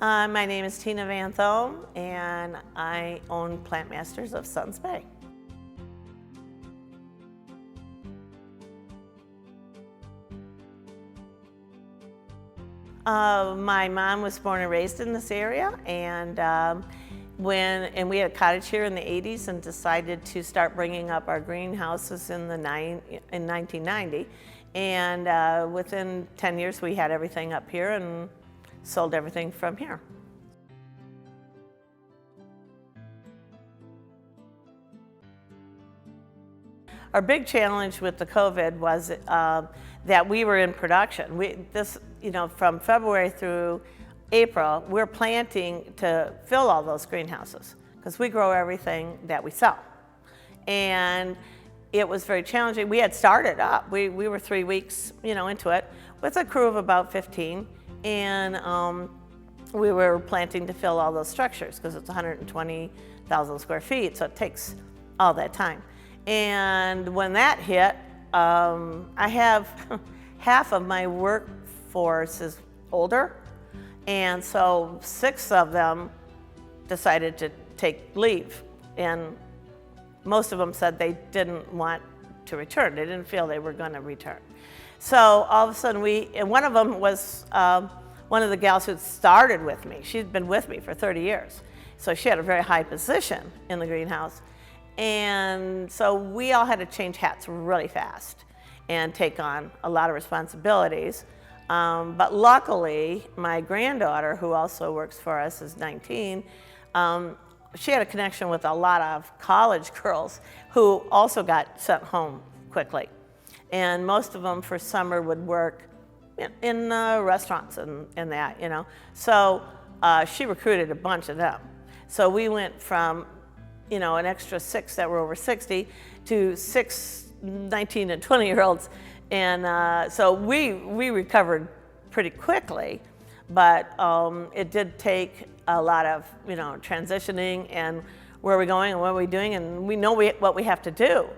My name is Tina Van Thomme, and I own PlantMasters of Suttons Bay. My mom was born and raised in this area, and we had a cottage here in the 80s and decided to start bringing up our greenhouses in 1990. And within 10 years, we had everything up here and sold everything from here. Our big challenge with the COVID was that we were in production. From February through April, we're planting to fill all those greenhouses because we grow everything that we sell. And it was very challenging. We had started up. We were 3 weeks, into it with a crew of about 15, and we were planting to fill all those structures because it's 120,000 square feet, so it takes all that time. And when that hit, I have half of my workforce is older, and so 6 of them decided to take leave, and most of them said they didn't want to return. They didn't feel they were going to return. So all of a sudden and one of them was one of the gals who started with me. She'd been with me for 30 years. So she had a very high position in the greenhouse. And so we all had to change hats really fast and take on a lot of responsibilities. But luckily, my granddaughter, who also works for us, is 19. She had a connection with a lot of college girls who also got sent home quickly. And most of them for summer would work in restaurants and that, So she recruited a bunch of them. So we went from, an extra 6 that were over 60 to 6 19 and 20-year-olds. And so we recovered pretty quickly. But it did take a lot of, transitioning and where are we going and what are we doing, and we know what we have to do.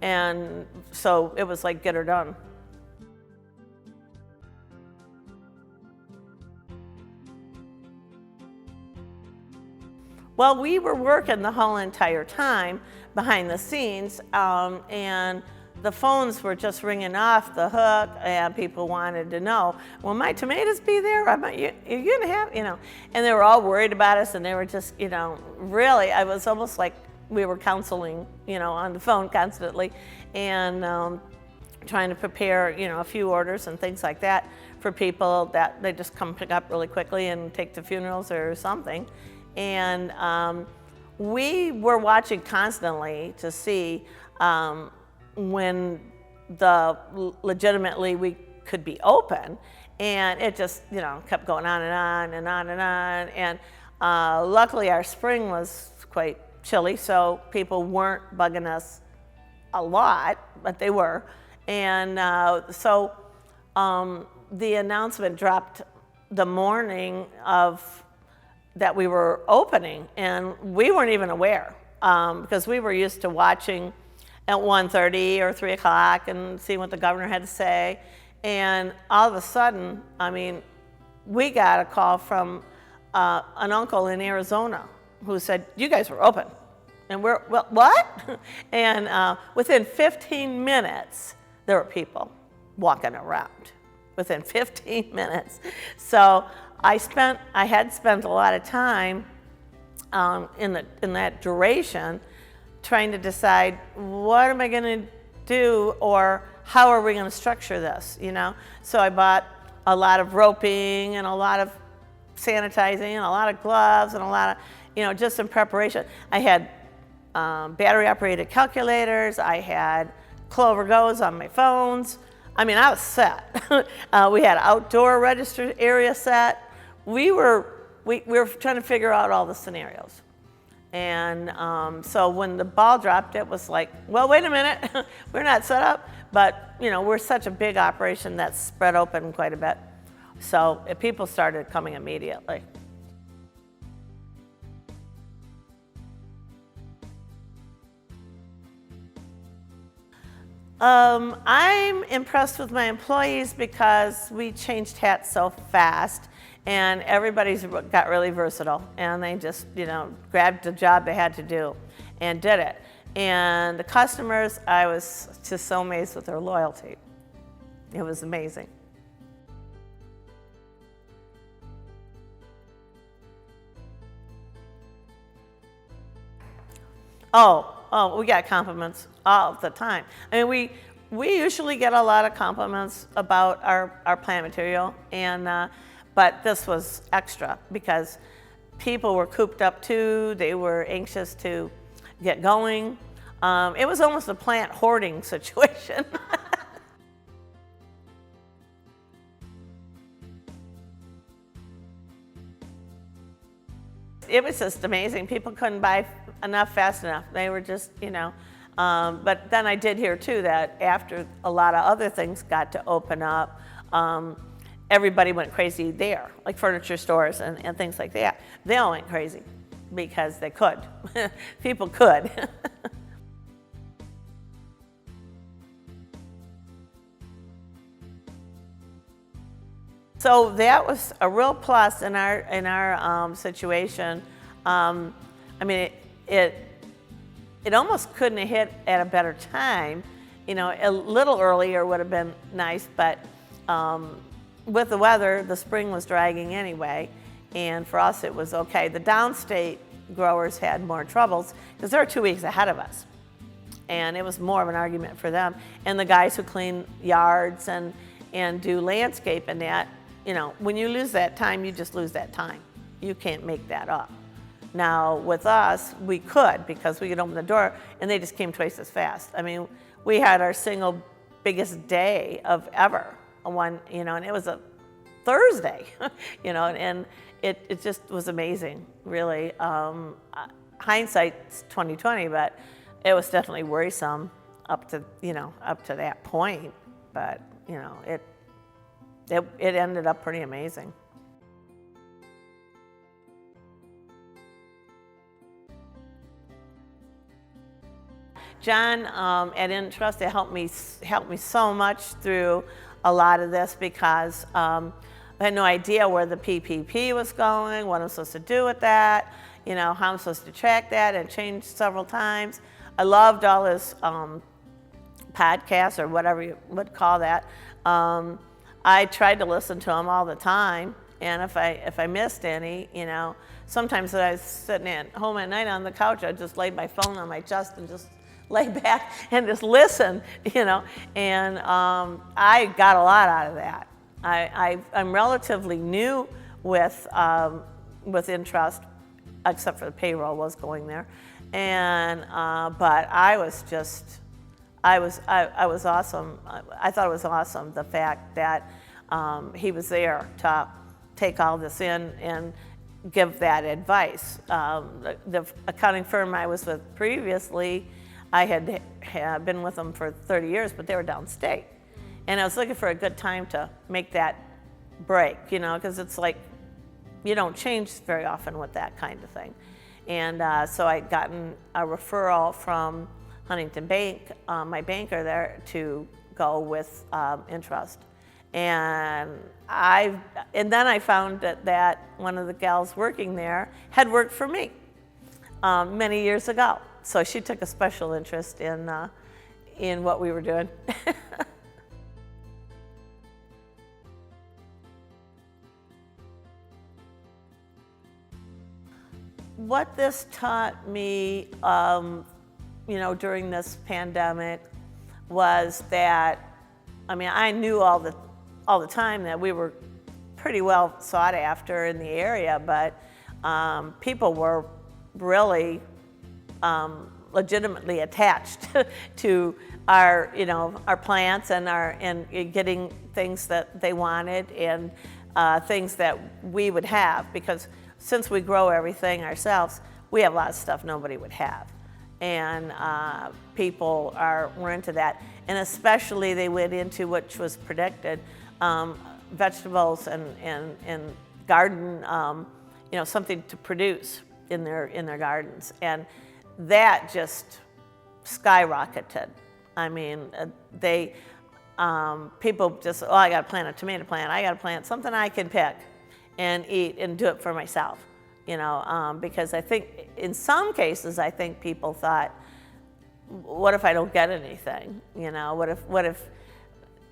And so it was like, get her done. Well, we were working the whole entire time behind the scenes, and the phones were just ringing off the hook, and people wanted to know, will my tomatoes be there? Are you gonna have, and they were all worried about us, and they were just, really, I was almost like we were counseling, on the phone constantly, and trying to prepare, a few orders and things like that for people that they just come pick up really quickly and take to funerals or something. And we were watching constantly to see when legitimately we could be open, and it just kept going on and on and on and on. And luckily our spring was quite chilly, so people weren't bugging us a lot, but they were. And so the announcement dropped the morning of that we were opening, and we weren't even aware because we were used to watching at 1:30 or 3 o'clock and seeing what the governor had to say. And all of a sudden, we got a call from an uncle in Arizona who said, you guys were open. And we're, well, what? And within 15 minutes, there were people walking around. Within 15 minutes. So I had spent a lot of time in that duration trying to decide what am I going to do, or how are we going to structure this, So I bought a lot of roping and a lot of sanitizing and a lot of gloves and a lot of, just in preparation. I had battery operated calculators. I had Clover Goes on my phones. I was set. We had outdoor register area set. We were trying to figure out all the scenarios. And so when the ball dropped, it was like, well, wait a minute, we're not set up, but we're such a big operation that's spread open quite a bit. So people started coming immediately. I'm impressed with my employees because we changed hats so fast, and everybody's got really versatile, and they just, grabbed the job they had to do and did it. And the customers, I was just so amazed with their loyalty. It was amazing. Oh, we got compliments all the time. I mean, we usually get a lot of compliments about our plant material, and but this was extra because people were cooped up too. They were anxious to get going. It was almost a plant hoarding situation. It was just amazing. People couldn't buy enough fast enough. They were just, but then I did hear too that after a lot of other things got to open up, everybody went crazy there, like furniture stores and things like that. They all went crazy because they could. People could. So that was a real plus in our situation. I mean, it almost couldn't have hit at a better time. A little earlier would have been nice, but with the weather, the spring was dragging anyway, and for us it was okay. The downstate growers had more troubles because they're 2 weeks ahead of us, and it was more of an argument for them. And the guys who clean yards and do landscape and that. When you lose that time, you just lose that time. You can't make that up. Now, with us, we could because we could open the door and they just came twice as fast. I mean, we had our single biggest day of ever, and it was a Thursday, and it just was amazing, really. Hindsight's 20/20, but it was definitely worrisome up to that point, but, it ended up pretty amazing. John at Intrust helped me so much through a lot of this because I had no idea where the PPP was going, what I'm supposed to do with that, how I'm supposed to track that, and changed several times. I loved all his podcasts or whatever you would call that. I tried to listen to them all the time, and if I missed any, sometimes when I was sitting at home at night on the couch, I'd just lay my phone on my chest and just lay back and just listen, and I got a lot out of that. I'm relatively new with Intrust, except for the payroll was going there, and but I was awesome. I thought it was awesome, the fact that he was there to take all this in and give that advice. The accounting firm I was with previously, I had been with them for 30 years, but they were downstate. And I was looking for a good time to make that break, because it's like you don't change very often with that kind of thing. And so I'd gotten a referral from Huntington Bank, my banker there, to go with Intrust. And then I found that one of the gals working there had worked for me many years ago. So she took a special interest in what we were doing. What this taught me, during this pandemic was that, I knew all the time that we were pretty well sought after in the area, but people were really legitimately attached to our plants and getting things that they wanted and things that we would have, because since we grow everything ourselves, we have a lot of stuff nobody would have. And people were into that, and especially they went into, which was predicted, vegetables and garden, something to produce in their gardens, and that just skyrocketed. I mean, people just, oh, I got to plant a tomato plant. I got to plant something I can pick and eat and do it for myself, because I think in some cases, I think people thought, what if I don't get anything? What if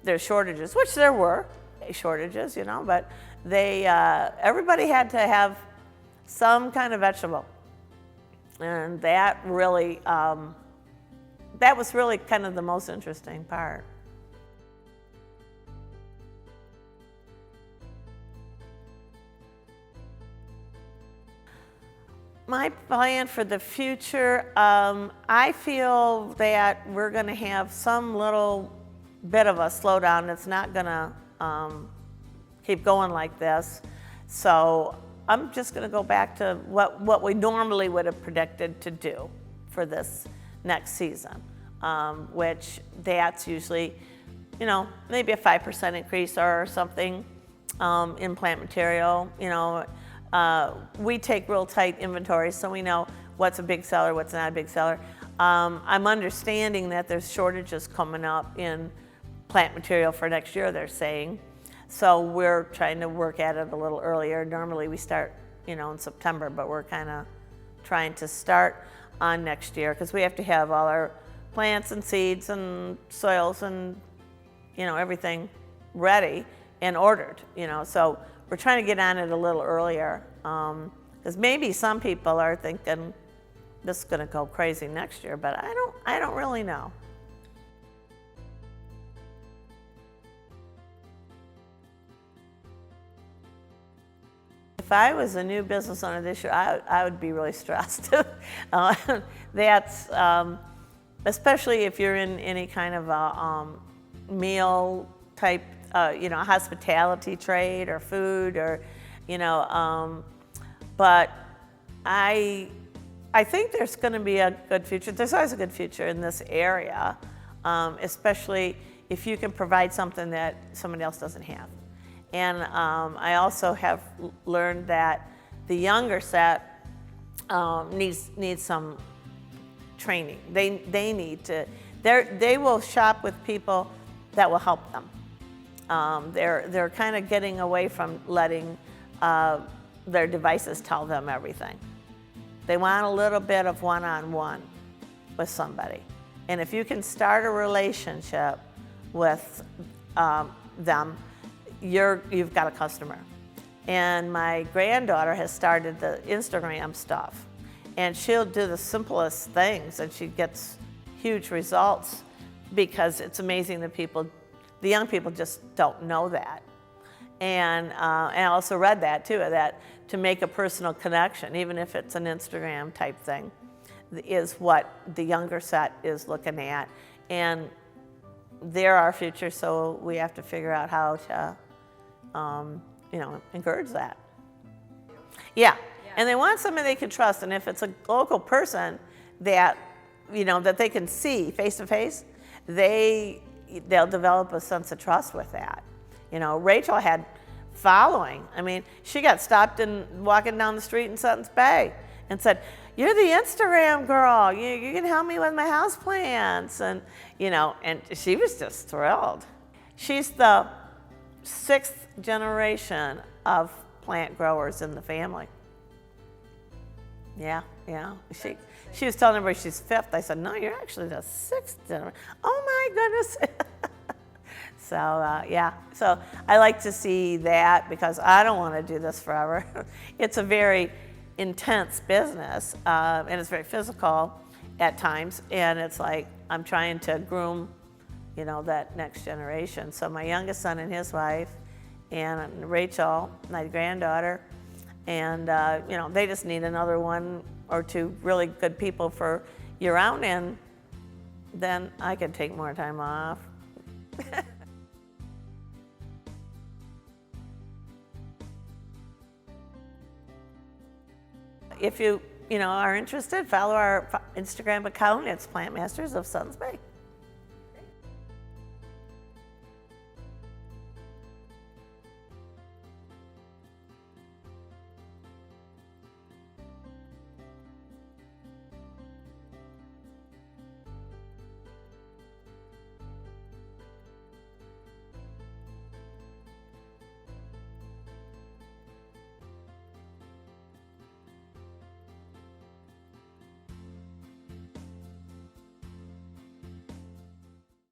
there's shortages, which there were shortages, but everybody had to have some kind of vegetable. And that really, that was really kind of the most interesting part. My plan for the future, I feel that we're going to have some little bit of a slowdown. It's not going to keep going like this. So I'm just going to go back to what we normally would have predicted to do for this next season, which that's usually, maybe a 5% increase or something in plant material. We take real tight inventories, so we know what's a big seller, what's not a big seller. I'm understanding that there's shortages coming up in plant material for next year, they're saying. So we're trying to work at it a little earlier. Normally we start, in September, but we're kind of trying to start on next year because we have to have all our plants and seeds and soils and, everything ready and ordered, So we're trying to get on it a little earlier because maybe some people are thinking this is going to go crazy next year, but I don't really know. If I was a new business owner this year, I would be really stressed. That's especially if you're in any kind of a meal type, hospitality trade or food or, but I think there's going to be a good future. There's always a good future in this area, especially if you can provide something that somebody else doesn't have. And I also have learned that the younger set needs some training. They need to. They will shop with people that will help them. They're kind of getting away from letting their devices tell them everything. They want a little bit of one-on-one with somebody. And if you can start a relationship with them, you've got a customer. And my granddaughter has started the Instagram stuff. And she'll do the simplest things and she gets huge results because it's amazing that the young people just don't know that. And I also read that too, that to make a personal connection, even if it's an Instagram type thing, is what the younger set is looking at. And they're our future, so we have to figure out how to encourage that. Yeah. And they want somebody they can trust, and if it's a local person that, that they can see face to face, they'll develop a sense of trust with that. Rachel had following. I mean, she got stopped in walking down the street in Suttons Bay and said, "You're the Instagram girl. You can help me with my house plants." And, and she was just thrilled. She's the 6th generation of plant growers in the family. Yeah. She was telling everybody she's 5th. I said, "No, you're actually the 6th generation." Oh my goodness. So yeah, so I like to see that because I don't want to do this forever. It's a very intense business and it's very physical at times, and it's like I'm trying to groom, that next generation. So my youngest son and his wife, and Rachel, my granddaughter, and they just need another 1 or 2 really good people for year-round, and then I can take more time off. If you are interested, follow our Instagram account. It's PlantMasters of Suttons Bay.